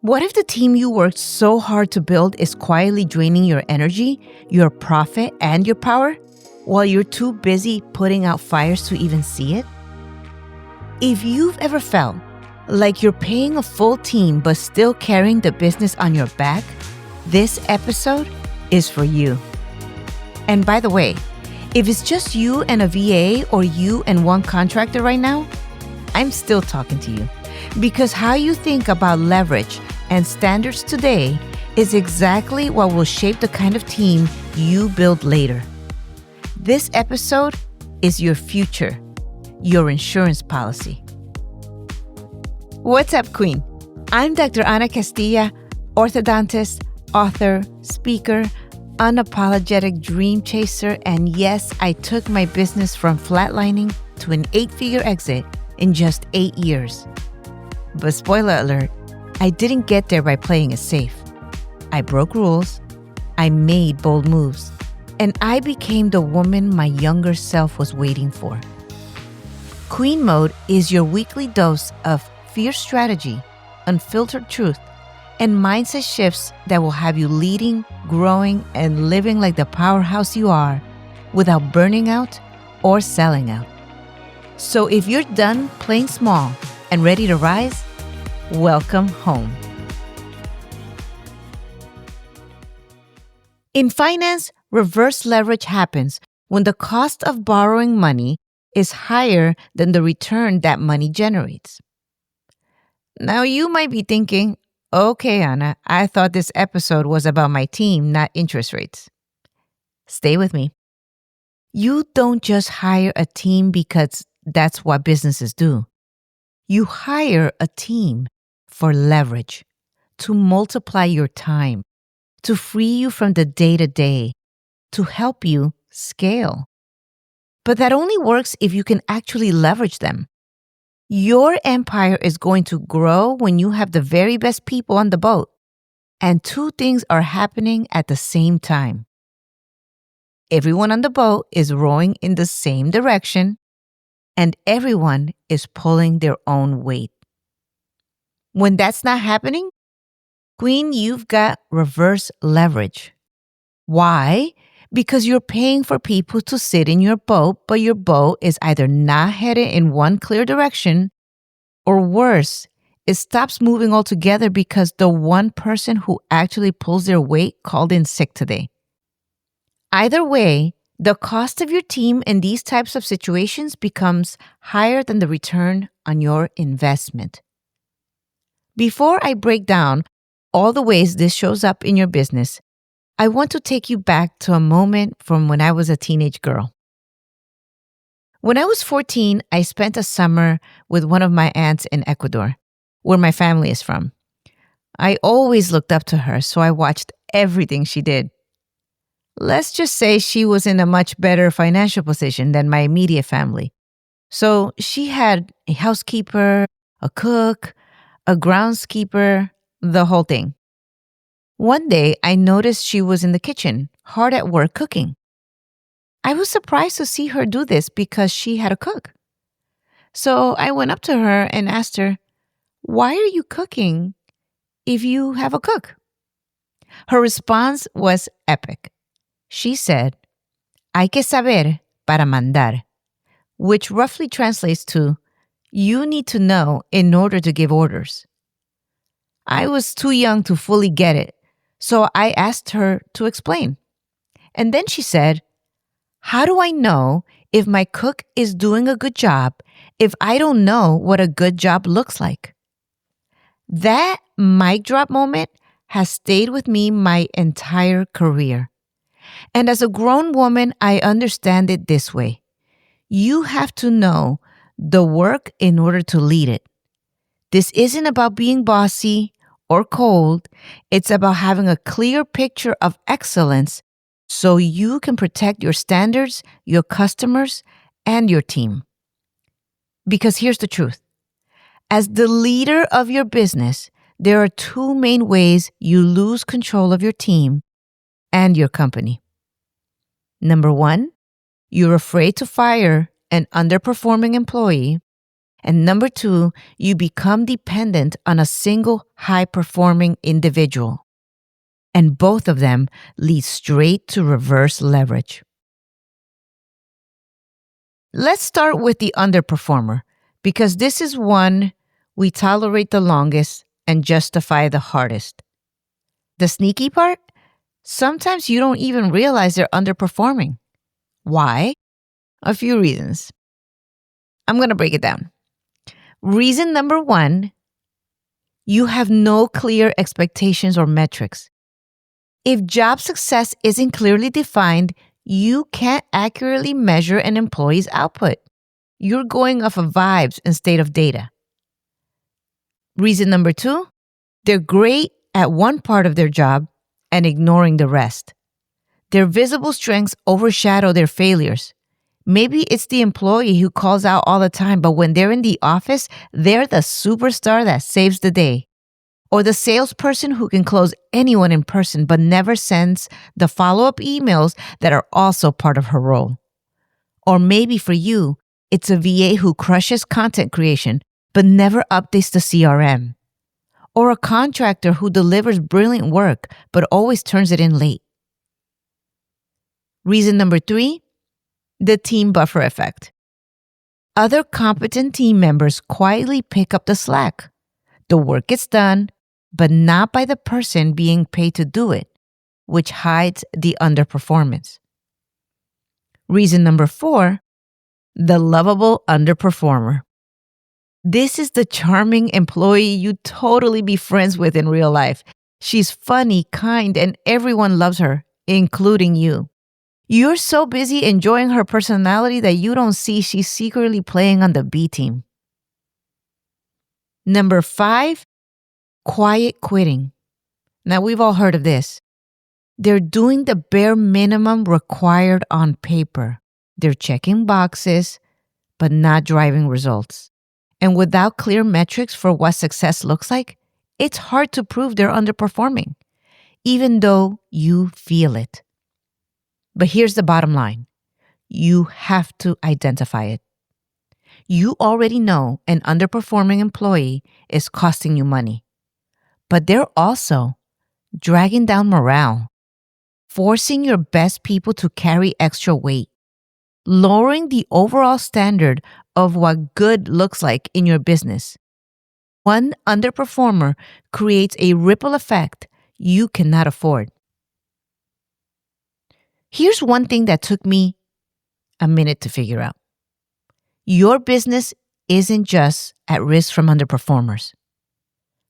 What if the team you worked so hard to build is quietly draining your energy, your profit, and your power while you're too busy putting out fires to even see it? If you've ever felt like you're paying a full team but still carrying the business on your back, this episode is for you. And by the way, if it's just you and a VA or you and one contractor right now, I'm still talking to you. Because how you think about leverage and standards today is exactly what will shape the kind of team you build later. This episode is your future, your insurance policy. What's up, Queen? I'm Dr. Ana Castilla, orthodontist, author, speaker, unapologetic dream chaser, and yes, I took my business from flatlining to an 8-figure exit in just 8 years. But spoiler alert, I didn't get there by playing it safe. I broke rules, I made bold moves, and I became the woman my younger self was waiting for. QueenMode is your weekly dose of fierce strategy, unfiltered truth, and mindset shifts that will have you leading, growing, and living like the powerhouse you are without burning out or selling out. So if you're done playing small and ready to rise, welcome home. In finance, reverse leverage happens when the cost of borrowing money is higher than the return that money generates. Now you might be thinking, okay, Ana, I thought this episode was about my team, not interest rates. Stay with me. You don't just hire a team because that's what businesses do. You hire a team for leverage, to multiply your time, to free you from the day-to-day, to help you scale. But that only works if you can actually leverage them. Your empire is going to grow when you have the very best people on the boat, and two things are happening at the same time. Everyone on the boat is rowing in the same direction, and everyone is pulling their own weight. When that's not happening, Queen, you've got reverse leverage. Why? Because you're paying for people to sit in your boat, but your boat is either not headed in one clear direction, or worse, it stops moving altogether because the one person who actually pulls their weight called in sick today. Either way, the cost of your team in these types of situations becomes higher than the return on your investment. Before I break down all the ways this shows up in your business, I want to take you back to a moment from when I was a teenage girl. When I was 14, I spent a summer with one of my aunts in Ecuador, where my family is from. I always looked up to her, so I watched everything she did. Let's just say she was in a much better financial position than my immediate family. So she had a housekeeper, a cook, a groundskeeper, the whole thing. One day, I noticed she was in the kitchen, hard at work cooking. I was surprised to see her do this because she had a cook. So I went up to her and asked her, "Why are you cooking if you have a cook?" Her response was epic. She said, "Hay que saber para mandar," which roughly translates to, "You need to know in order to give orders." I was too young to fully get it, so I asked her to explain. And then she said, "How do I know if my cook is doing a good job if I don't know what a good job looks like?" That mic drop moment has stayed with me my entire career. And as a grown woman, I understand it this way. You have to know the work in order to lead it. This isn't about being bossy or cold. It's about having a clear picture of excellence so you can protect your standards, your customers, and your team. Because here's the truth. As the leader of your business, there are two main ways you lose control of your team and your company. Number one, you're afraid to fire an underperforming employee. And number two, you become dependent on a single high-performing individual. And both of them lead straight to reverse leverage. Let's start with the underperformer, because this is one we tolerate the longest and justify the hardest. The sneaky part? Sometimes you don't even realize they're underperforming. Why? A few reasons. I'm going to break it down. Reason number one, you have no clear expectations or metrics. If job success isn't clearly defined, you can't accurately measure an employee's output. You're going off of vibes instead of data. Reason number two, they're great at one part of their job and ignoring the rest. Their visible strengths overshadow their failures. Maybe it's the employee who calls out all the time, but when they're in the office, they're the superstar that saves the day. Or the salesperson who can close anyone in person but never sends the follow-up emails that are also part of her role. Or maybe for you, it's a VA who crushes content creation but never updates the CRM. Or a contractor who delivers brilliant work but always turns it in late. Reason number three, the team buffer effect. Other competent team members quietly pick up the slack. The work gets done, but not by the person being paid to do it, which hides the underperformance. Reason number four, the lovable underperformer. This is the charming employee you'd totally be friends with in real life. She's funny, kind, and everyone loves her, including you. You're so busy enjoying her personality that you don't see she's secretly playing on the B team. Number five, quiet quitting. Now, we've all heard of this. They're doing the bare minimum required on paper. They're checking boxes, but not driving results. And without clear metrics for what success looks like, it's hard to prove they're underperforming, even though you feel it. But here's the bottom line. You have to identify it. You already know an underperforming employee is costing you money, but they're also dragging down morale, forcing your best people to carry extra weight, lowering the overall standard of what good looks like in your business. One underperformer creates a ripple effect you cannot afford. Here's one thing that took me a minute to figure out. Your business isn't just at risk from underperformers.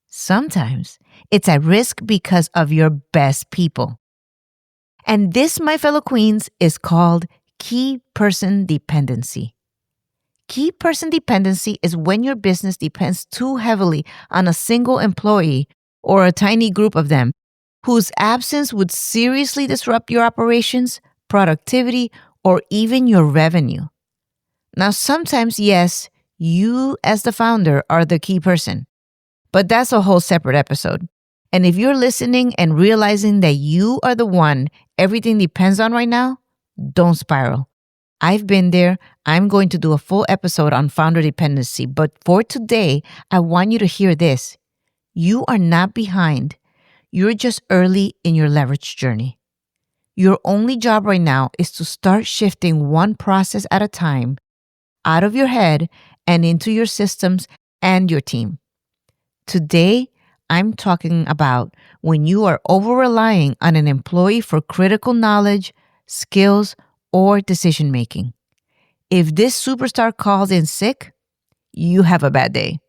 Sometimes it's at risk because of your best people. And this, my fellow queens, is called key person dependency. Key person dependency is when your business depends too heavily on a single employee or a tiny group of them whose absence would seriously disrupt your operations, productivity, or even your revenue. Now, sometimes, yes, you as the founder are the key person, but that's a whole separate episode. And if you're listening and realizing that you are the one everything depends on right now, don't spiral. I've been there. I'm going to do a full episode on founder dependency, but for today, I want you to hear this. You are not behind. You're just early in your leverage journey. Your only job right now is to start shifting one process at a time out of your head and into your systems and your team. Today, I'm talking about when you are over-relying on an employee for critical knowledge, skills, or decision-making. If this superstar calls in sick, you have a bad day.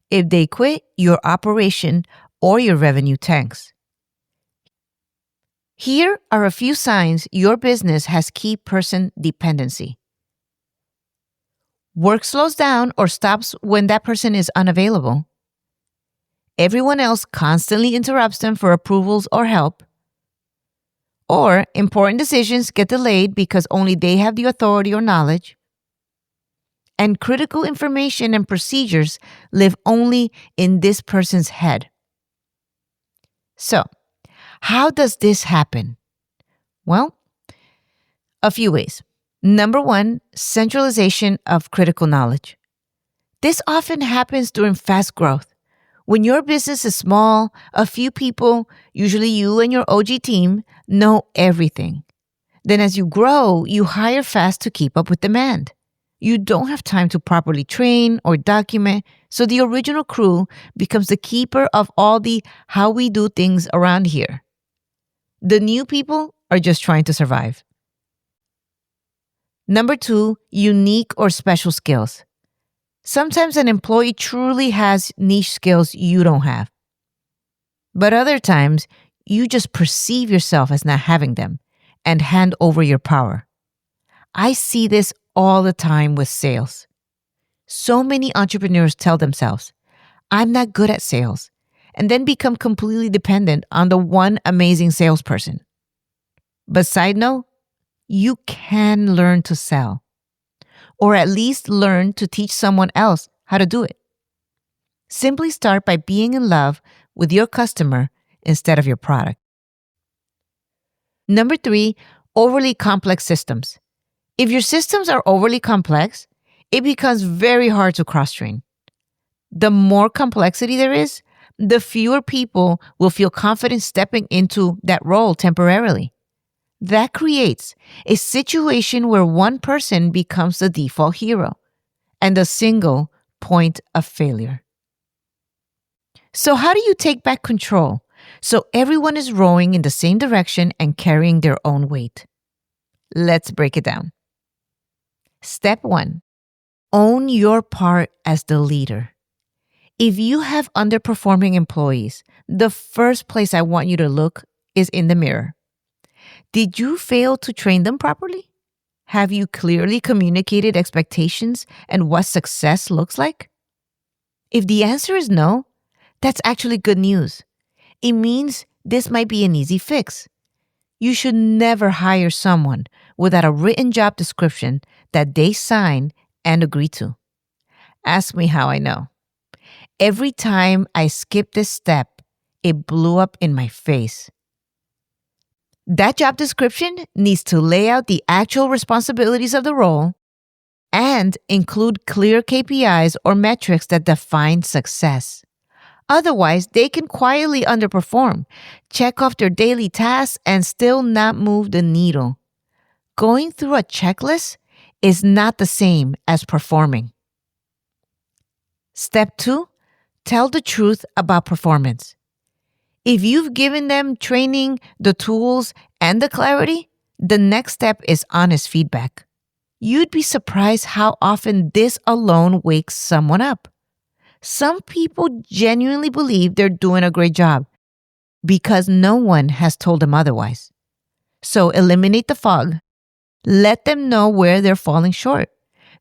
If they quit, your operation or your revenue tanks. Here are a few signs your business has key person dependency. Work slows down or stops when that person is unavailable. Everyone else constantly interrupts them for approvals or help. Or important decisions get delayed because only they have the authority or knowledge. And critical information and procedures live only in this person's head. So, how does this happen? Well, a few ways. Number one, centralization of critical knowledge. This often happens during fast growth. When your business is small, a few people, usually you and your OG team, know everything. Then as you grow, you hire fast to keep up with demand. You don't have time to properly train or document, so the original crew becomes the keeper of all the how we do things around here. The new people are just trying to survive. Number 2, unique or special skills. Sometimes an employee truly has niche skills you don't have. But other times, you just perceive yourself as not having them and hand over your power. I see this all the time with sales. So many entrepreneurs tell themselves, I'm not good at sales, and then become completely dependent on the one amazing salesperson. But side note, you can learn to sell, or at least learn to teach someone else how to do it. Simply start by being in love with your customer instead of your product. Number 3, overly complex systems. If your systems are overly complex, it becomes very hard to cross-train. The more complexity there is, the fewer people will feel confident stepping into that role temporarily. That creates a situation where one person becomes the default hero and a single point of failure. So how do you take back control so everyone is rowing in the same direction and carrying their own weight? Let's break it down. Step 1, own your part as the leader. If you have underperforming employees, the first place I want you to look is in the mirror. Did you fail to train them properly? Have you clearly communicated expectations and what success looks like? If the answer is no, that's actually good news. It means this might be an easy fix. You should never hire someone without a written job description that they sign and agree to. Ask me how I know. Every time I skipped this step, it blew up in my face. That job description needs to lay out the actual responsibilities of the role and include clear KPIs or metrics that define success. Otherwise, they can quietly underperform, check off their daily tasks, and still not move the needle. Going through a checklist is not the same as performing. Step 2, tell the truth about performance. If you've given them training, the tools, and the clarity, the next step is honest feedback. You'd be surprised how often this alone wakes someone up. Some people genuinely believe they're doing a great job because no one has told them otherwise. So eliminate the fog. Let them know where they're falling short.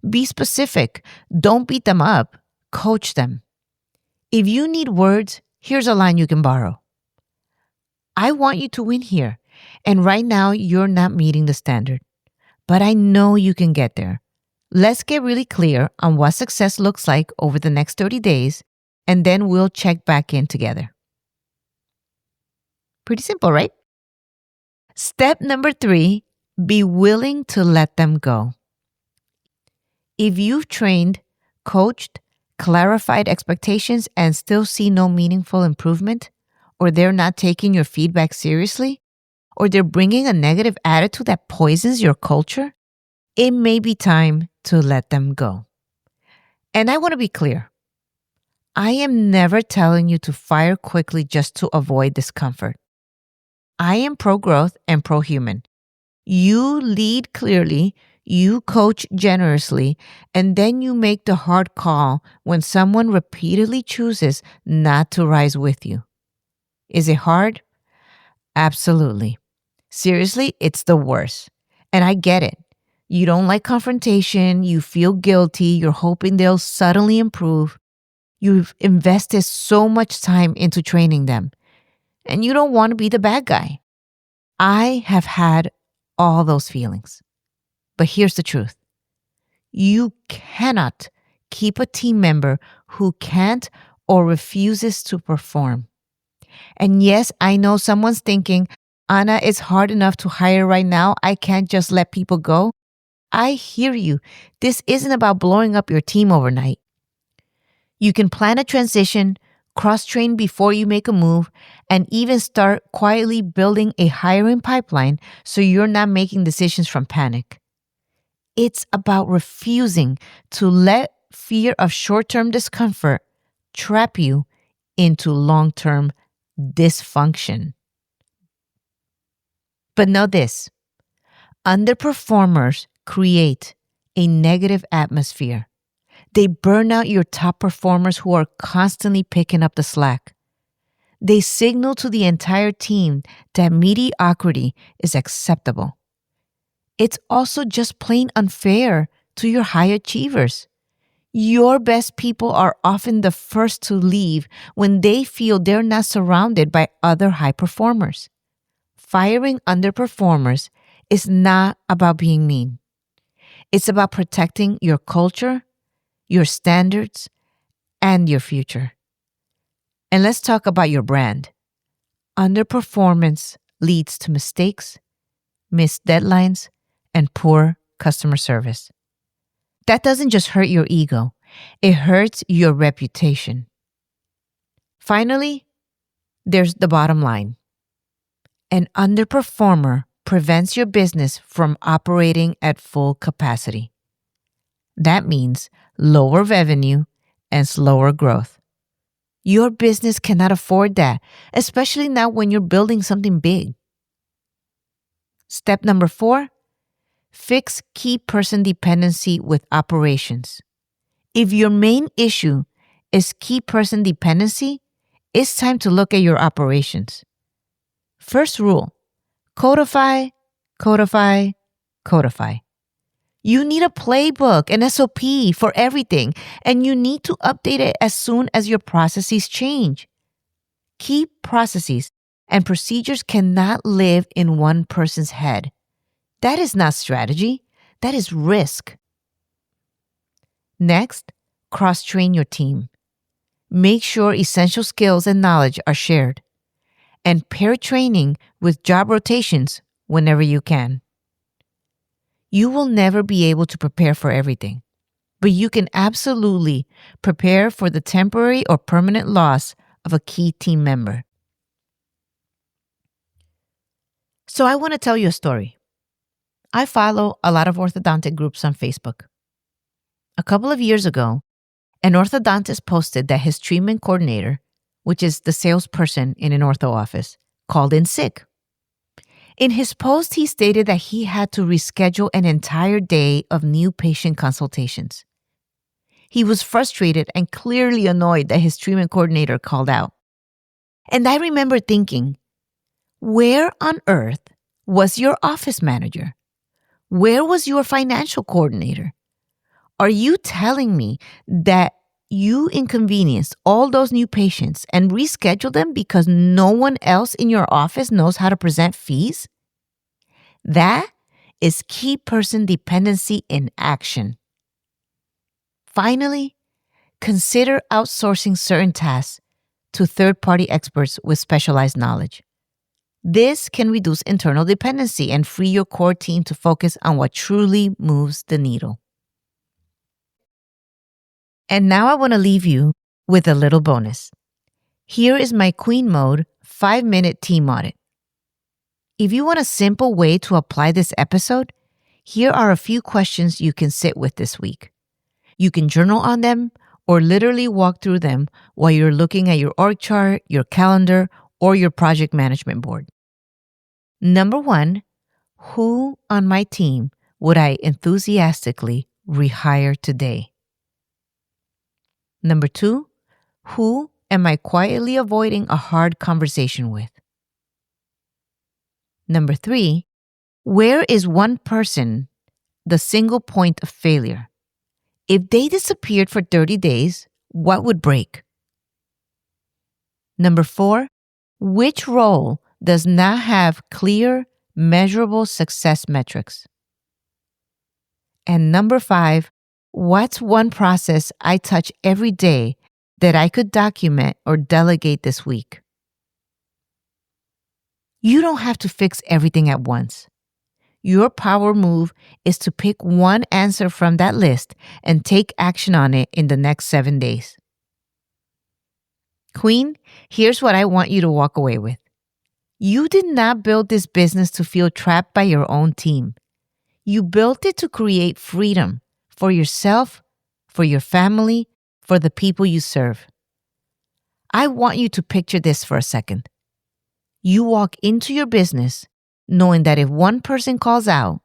Be specific. Don't beat them up. Coach them. If you need words, here's a line you can borrow. I want you to win here, and right now you're not meeting the standard. But I know you can get there. Let's get really clear on what success looks like over the next 30 days, and then we'll check back in together. Pretty simple, right? Step number 3, be willing to let them go. If you've trained, coached, clarified expectations, and still see no meaningful improvement, or they're not taking your feedback seriously, or they're bringing a negative attitude that poisons your culture, it may be time to let them go. And I want to be clear. I am never telling you to fire quickly just to avoid discomfort. I am pro-growth and pro-human. You lead clearly, you coach generously, and then you make the hard call when someone repeatedly chooses not to rise with you. Is it hard? Absolutely. Seriously, it's the worst. And I get it. You don't like confrontation, you feel guilty, you're hoping they'll suddenly improve. You've invested so much time into training them, and you don't want to be the bad guy. I have had all those feelings. But here's the truth. You cannot keep a team member who can't or refuses to perform. And yes, I know someone's thinking, Ana, it's hard enough to hire right now. I can't just let people go. I hear you. This isn't about blowing up your team overnight. You can plan a transition, cross-train before you make a move, and even start quietly building a hiring pipeline so you're not making decisions from panic. It's about refusing to let fear of short-term discomfort trap you into long-term dysfunction. But know this, underperformers create a negative atmosphere. They burn out your top performers who are constantly picking up the slack. They signal to the entire team that mediocrity is acceptable. It's also just plain unfair to your high achievers. Your best people are often the first to leave when they feel they're not surrounded by other high performers. Firing underperformers is not about being mean. It's about protecting your culture, your standards, and your future. And let's talk about your brand. Underperformance leads to mistakes, missed deadlines, and poor customer service. That doesn't just hurt your ego, it hurts your reputation. Finally, there's the bottom line. An underperformer prevents your business from operating at full capacity. That means lower revenue and slower growth. Your business cannot afford that, especially now when you're building something big. Step number 4, fix key person dependency with operations. If your main issue is key person dependency, it's time to look at your operations. First rule, codify, codify, codify. You need a playbook, an SOP for everything, and you need to update it as soon as your processes change. Key processes and procedures cannot live in one person's head. That is not strategy, that is risk. Next, cross-train your team. Make sure essential skills and knowledge are shared. And pair training with job rotations whenever you can. You will never be able to prepare for everything, but you can absolutely prepare for the temporary or permanent loss of a key team member. So I want to tell you a story. I follow a lot of orthodontic groups on Facebook. A couple of years ago, an orthodontist posted that his treatment coordinator, which is the salesperson in an ortho office, called in sick. In his post, he stated that he had to reschedule an entire day of new patient consultations. He was frustrated and clearly annoyed that his treatment coordinator called out. And I remember thinking, where on earth was your office manager? Where was your financial coordinator? Are you telling me that you inconvenienced all those new patients and rescheduled them because no one else in your office knows how to present fees? That is key person dependency in action. Finally, consider outsourcing certain tasks to third-party experts with specialized knowledge. This can reduce internal dependency and free your core team to focus on what truly moves the needle. And now I want to leave you with a little bonus. Here is my QueenMode 5-minute team audit. If you want a simple way to apply this episode, here are a few questions you can sit with this week. You can journal on them or literally walk through them while you're looking at your org chart, your calendar, or your project management board. Number 1, who on my team would I enthusiastically rehire today? Number 2, who am I quietly avoiding a hard conversation with? Number 3, where is one person the single point of failure? If they disappeared for 30 days, what would break? Number 4, which role does not have clear, measurable success metrics? And number 5, what's one process I touch every day that I could document or delegate this week? You don't have to fix everything at once. Your power move is to pick one answer from that list and take action on it in the next 7 days. Queen, here's what I want you to walk away with. You did not build this business to feel trapped by your own team. You built it to create freedom for yourself, for your family, for the people you serve. I want you to picture this for a second. You walk into your business knowing that if one person calls out,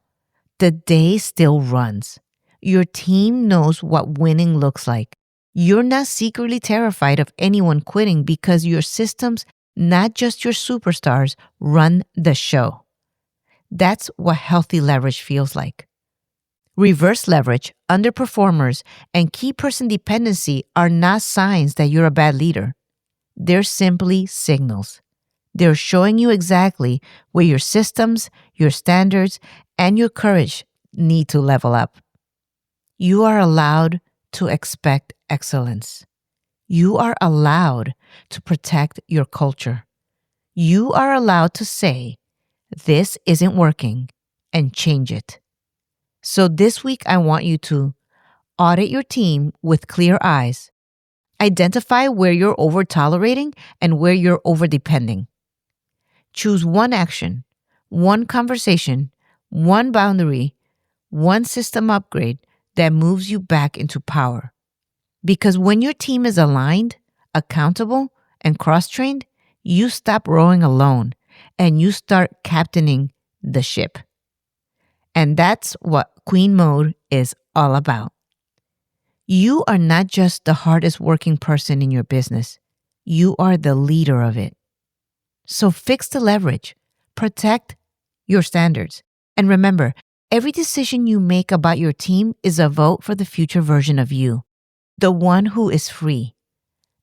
the day still runs. Your team knows what winning looks like. You're not secretly terrified of anyone quitting because your systems, not just your superstars, run the show. That's what healthy leverage feels like. Reverse leverage, underperformers, and key person dependency are not signs that you're a bad leader. They're simply signals. They're showing you exactly where your systems, your standards, and your courage need to level up. You are allowed to expect excellence. You are allowed to protect your culture. You are allowed to say, this isn't working, and change it. So this week, I want you to audit your team with clear eyes. Identify where you're over-tolerating and where you're over-depending. Choose one action, one conversation, one boundary, one system upgrade that moves you back into power. Because when your team is aligned, accountable, and cross-trained, you stop rowing alone and you start captaining the ship. And that's what QueenMode is all about. You are not just the hardest working person in your business. You are the leader of it. So fix the leverage, protect your standards, and remember, every decision you make about your team is a vote for the future version of you, the one who is free.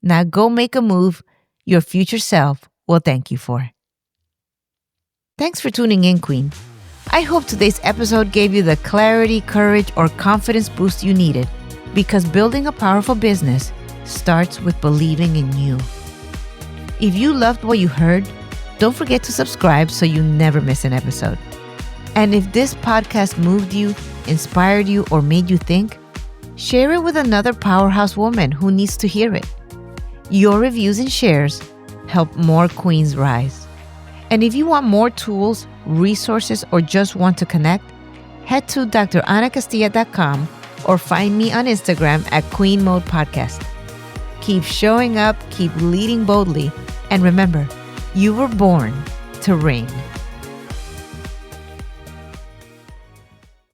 Now go make a move your future self will thank you for. Thanks for tuning in, Queen. I hope today's episode gave you the clarity, courage, or confidence boost you needed, because building a powerful business starts with believing in you. If you loved what you heard, don't forget to subscribe so you never miss an episode. And if this podcast moved you, inspired you, or made you think, share it with another powerhouse woman who needs to hear it. Your reviews and shares help more queens rise. And if you want more tools, resources, or just want to connect, head to drannacastilla.com or find me on Instagram at QueenMode Podcast. Keep showing up, keep leading boldly, and remember, you were born to reign.